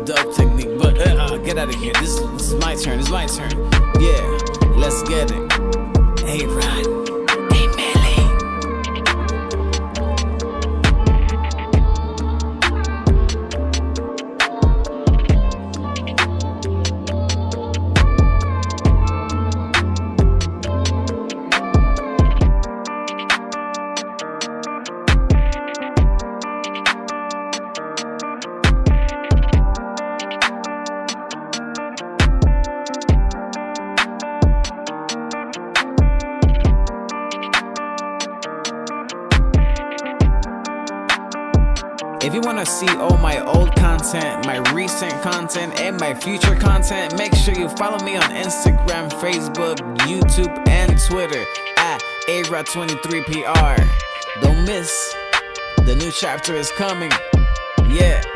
dope technique, but get out of here. This is my turn. It's my turn. Yeah, let's get it. Hey, Rod. Hey, Melly. If you want to see all my old content, my recent content, and my future content, make sure you follow me on Instagram, Facebook, YouTube, and Twitter at ARA23PR. Don't miss, the new chapter is coming. Yeah.